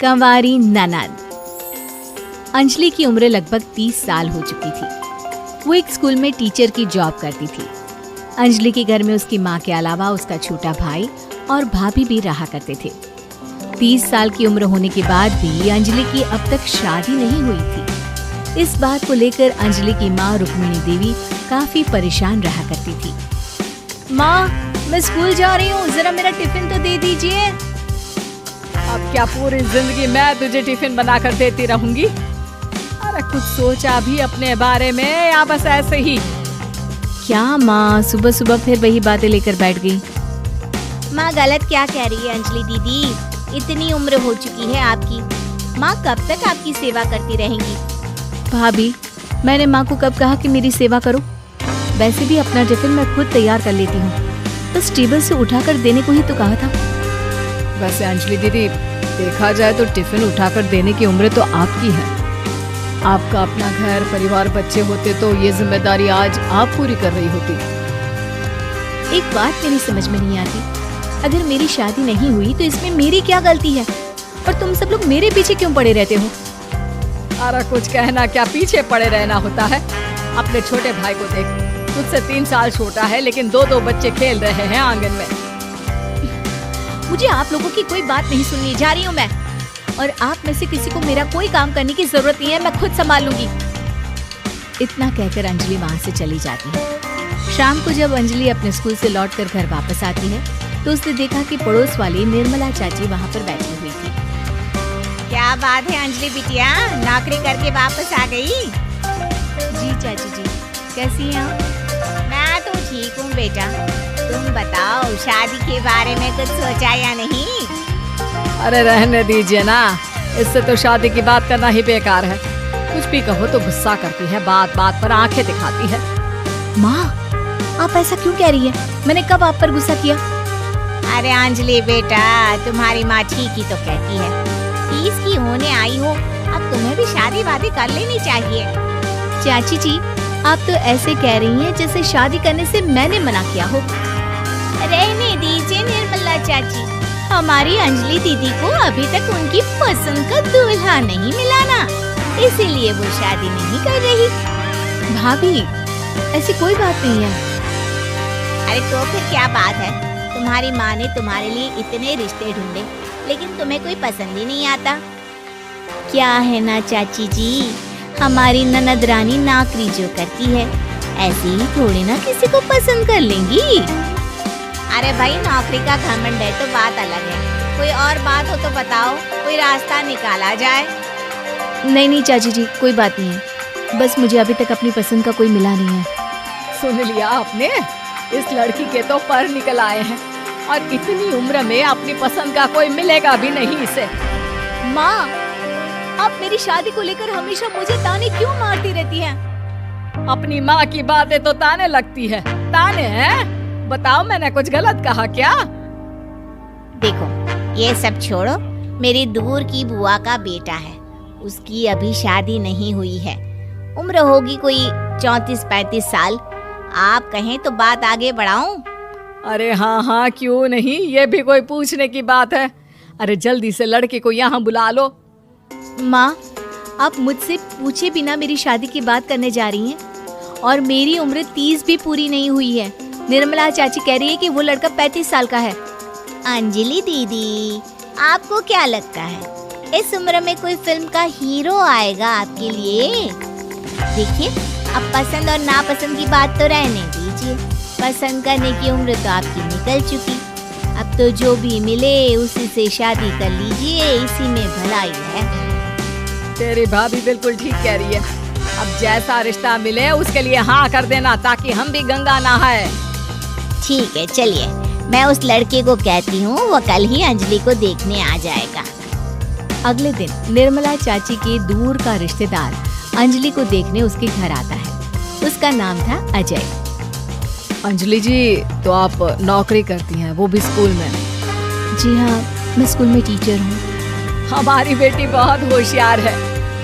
कंवारी ननद। अंजलि की उम्र लगभग 30 साल हो चुकी थी। वो एक स्कूल में टीचर की जॉब करती थी। अंजलि के घर में उसकी माँ के अलावा उसका छोटा भाई और भाभी भी रहा करते थे। 30 साल की उम्र होने के बाद भी अंजलि की अब तक शादी नहीं हुई थी। इस बात को लेकर अंजलि की माँ रुक्मिणी देवी काफी परेशान रहा करती थी। माँ, मैं स्कूल जा रही हूँ, जरा मेरा टिफिन तो दे दीजिए। अब क्या पूरी जिंदगी मैं तुझे टिफिन बनाकर देती रहूंगी? अरे कुछ सोचा भी अपने बारे में या बस ऐसे ही? क्या माँ, सुबह सुबह फिर वही बातें लेकर बैठ गई। माँ गलत क्या कह रही है अंजलि दीदी? इतनी उम्र हो चुकी है आपकी, माँ कब तक आपकी सेवा करती रहेंगी? भाभी, मैंने माँ को कब कहा कि मेरी सेवा करो? वैसे भी अपना टिफिन मैं खुद तैयार कर लेती हूँ, बस टेबल से उठाकर देने को ही तो कहा था। वैसे अंजलि दीदी, देखा जाए तो टिफिन उठाकर देने की उम्र तो आपकी है। आपका अपना घर परिवार बच्चे होते तो ये जिम्मेदारी आज आप पूरी कर रही होती। एक बात मेरी समझ में नहीं आती, अगर मेरी शादी नहीं हुई तो इसमें मेरी क्या गलती है? और तुम सब लोग मेरे पीछे क्यों पड़े रहते हो? अरे कुछ कहना क्या, पीछे पड़े रहना होता है। अपने छोटे भाई को देख, तुझसे 3 साल छोटा है लेकिन 2 बच्चे खेल रहे हैं आंगन में। मुझे आप लोगों की कोई बात नहीं सुननी, जा रही हूँ मैं। और आप में से किसी को मेरा कोई काम करने की जरूरत नहीं है, मैं खुद संभाल लूंगी। इतना कहकर अंजलि वहाँ से चली जाती है। शाम को जब अंजलि अपने स्कूल से लौटकर घर वापस आती है तो उसने देखा कि पड़ोस वाली निर्मला चाची वहाँ पर बैठी हुई थी। क्या बात है अंजलि बिटिया, नौकरी करके वापस आ गई? जी चाची जी, कैसी हैं आप? मैं तो ठीक हूँ बेटा, तुम बताओ शादी के बारे में कुछ सोचा या नहीं? अरे रहने दीजिए ना, इससे तो शादी की बात करना ही बेकार है। कुछ भी कहो तो गुस्सा करती है, बात बात पर आंखें दिखाती है। माँ, आप ऐसा क्यों कह रही हैं? मैंने कब आप पर गुस्सा किया? अरे अंजलि बेटा, तुम्हारी माँ ठीक ही तो कहती है। 30 की होने आई हो, अब तुम्हें भी शादी वादी कर लेनी चाहिए। चाची जी, आप तो ऐसे कह रही हैं जैसे शादी करने से मैंने मना किया हो। रहने दीजिए निर्मला चाची, हमारी अंजलि दीदी को अभी तक उनकी पसंद का दूल्हा नहीं मिला ना, इसीलिए वो शादी नहीं कर रही। भाभी, ऐसी कोई बात नहीं है। अरे तो फिर क्या बात है? तुम्हारी माँ ने तुम्हारे लिए इतने रिश्ते ढूंढे लेकिन तुम्हें कोई पसंद ही नहीं आता। क्या है ना चाची जी, हमारी ननद रानी नौकरी जो करती है ऐसे ही थोड़ी ना किसी को पसंद कर लेंगी। अरे भाई, नौकरी का घमंड है तो बात अलग है, कोई और बात हो तो बताओ, कोई रास्ता निकाला जाए। नहीं नहीं चाची जी, कोई बात नहीं है, बस मुझे अभी तक अपनी पसंद का कोई मिला नहीं है। सुन लिया आपने, इस लड़की के तो पर निकल आए हैं और इतनी उम्र में अपनी पसंद का कोई मिलेगा भी नहीं इसे। माँ, आप मेरी शादी को लेकर हमेशा मुझे ताने क्यों मारती रहती हैं? अपनी माँ की बातें तो ताने लगती है। ताने हैं? बताओ, मैंने कुछ गलत कहा क्या? देखो, ये सब छोड़ो, मेरी दूर की बुआ का बेटा है, उसकी अभी शादी नहीं हुई है, उम्र होगी कोई 34-35 साल। आप कहें तो बात आगे बढ़ाऊं? अरे हाँ हाँ, क्यों नहीं, ये भी कोई पूछने की बात है। अरे जल्दी से लड़के को यहाँ बुला लो। माँ, आप मुझसे पूछे बिना मेरी शादी की बात करने जा रही हैं और मेरी उम्र 30 भी पूरी नहीं हुई है। निर्मला चाची कह रही है कि वो लड़का 35 साल का है। अंजलि दीदी, आपको क्या लगता है इस उम्र में कोई फिल्म का हीरो आएगा आपके लिए? देखिए, अब पसंद और नापसंद की बात तो रहने दीजिए, पसंद करने की उम्र तो आपकी निकल चुकी। अब तो जो भी मिले उसी से शादी कर लीजिए, इसी में भलाई है। तेरी भाभी बिल्कुल ठीक कह रही है। अब जैसा रिश्ता मिले उसके लिए हाँ कर देना, ताकि हम भी गंगा नहाए। ठीक है, चलिए मैं उस लड़के को कहती हूँ, वो कल ही अंजलि को देखने आ जाएगा। अगले दिन निर्मला चाची के दूर का रिश्तेदार अंजलि को देखने उसके घर आता है। उसका नाम था अजय। अंजलि जी, तो आप नौकरी करती हैं, वो भी स्कूल में? जी हाँ, मैं स्कूल में टीचर हूँ। हमारी बेटी बहुत होशियार है।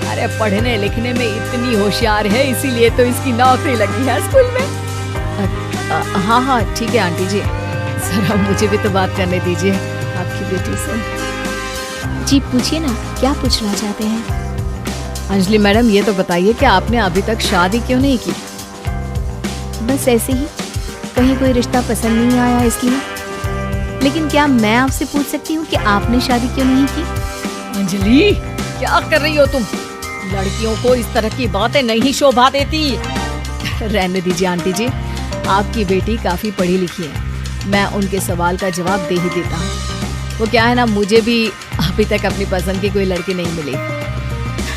अरे पढ़ने लिखने में इतनी होशियार है, इसीलिए तो इसकी नौकरी लगी है स्कूल में। हाँ हाँ ठीक है आंटी जी, जरा मुझे भी तो बात करने दीजिए आपकी बेटी से। जी पूछिए ना, क्या पूछना चाहते हैं? अंजलि मैडम, ये तो बताइए कि आपने अभी तक शादी क्यों नहीं की? बस ऐसे ही, कहीं कोई रिश्ता पसंद नहीं आया इसलिए। लेकिन क्या मैं आपसे पूछ सकती हूँ कि आपने शादी क्यों नहीं की? अंजलि, क्या कर रही हो तुम? लड़कियों को इस तरह की बातें नहीं शोभा देती। रहने दीजिए आंटी जी, आपकी बेटी काफी पढ़ी लिखी है, मैं उनके सवाल का जवाब दे ही देता हूँ। वो क्या है ना, मुझे भी अभी तक अपनी पसंद की कोई लड़की नहीं मिली।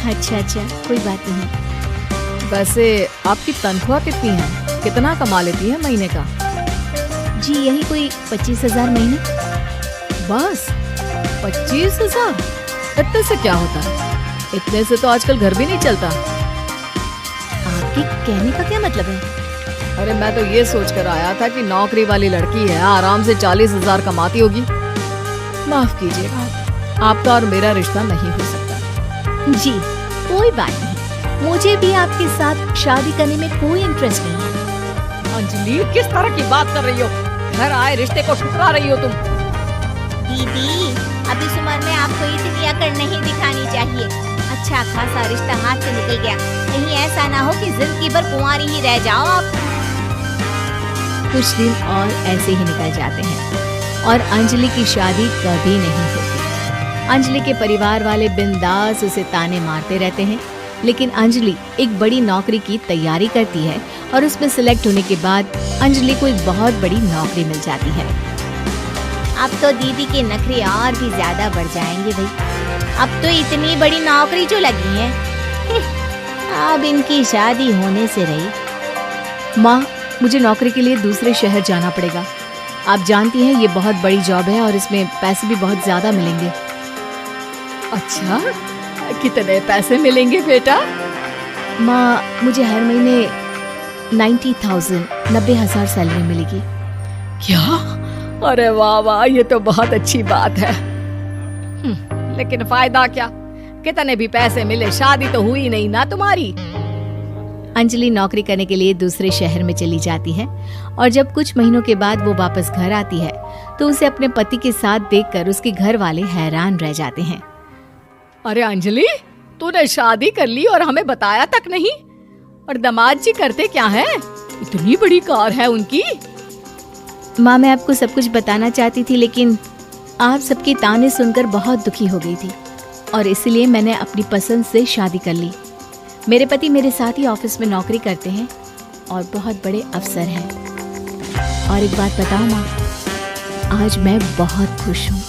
अच्छा, कोई बात नहीं। वैसे आपकी तनख्वाह कितनी है? कितना कमा लेती है महीने का? जी यही कोई 25,000 महीने। बस 25,000? इतने से क्या होता है? इतने से तो आजकल घर भी नहीं चलता। आपके कहने का क्या मतलब है? अरे मैं तो ये सोच कर आया था कि नौकरी वाली लड़की है, आराम से 40,000 कमाती होगी। माफ कीजिएगा, आपका और मेरा रिश्ता नहीं हो सकता। जी कोई बात नहीं, मुझे भी आपके साथ शादी करने में कोई इंटरेस्ट नहीं है। अंजलि, किस तरह की बात कर रही हो? घर आए रिश्ते को ठुकरा रही हो तुम। दीदी, अब इस उम्र में आपको इतनी अकड़ नहीं दिखानी चाहिए। अच्छा खासा रिश्ता हाथ से निकल गया, कहीं ऐसा ना हो कि जिंदगी भर कुंवारी ही रह जाओ आप। कुछ दिन और ऐसे ही निकल जाते हैं और अंजलि की शादी कभी नहीं होती। अंजलि के परिवार वाले बिंदास उसे ताने मारते रहते हैं, लेकिन अंजलि एक बड़ी नौकरी की तैयारी करती है और उसमें सिलेक्ट होने के बाद अंजलि को एक बहुत बड़ी नौकरी मिल जाती है। अब तो दीदी के नखरे और भी ज्यादा बढ़ जाएंगे भाई। अब तो इतनी बड़ी नौकरी जो लगी है, अब इनकी शादी होने से रही। माँ, मुझे नौकरी के लिए दूसरे शहर जाना पड़ेगा। आप जानती हैं ये बहुत बड़ी जॉब है और इसमें पैसे भी बहुत ज्यादा मिलेंगे। अच्छा, कितने पैसे मिलेंगे बेटा? माँ, मुझे हर महीने 90,000 सैलरी मिलेगी। क्या? अरे वाह वाह, ये तो बहुत अच्छी बात है। लेकिन फायदा क्या? कितने भी पैसे मिले, शादी तो हुई नहीं ना तुम्हारी। अंजलि नौकरी करने के लिए दूसरे शहर में चली जाती है और जब कुछ महीनों के बाद वो वापस घर आती है तो उसे अपने पति के साथ देखकर उसके घर वाले हैरान रह जाते हैं। अरे अंजलि, तूने शादी कर ली और हमें बताया तक नहीं। और दामाद जी करते क्या हैं? इतनी बड़ी कार है उनकी। माँ, मैं आपको सब कुछ बताना चाहती थी, लेकिन आप सबके ताने सुनकर बहुत दुखी हो गई थी और इसलिए मैंने अपनी पसंद से शादी कर ली। मेरे पति मेरे साथ ही ऑफिस में नौकरी करते हैं और बहुत बड़े अफसर हैं। और एक बात बताऊं माँ, आज मैं बहुत खुश हूँ।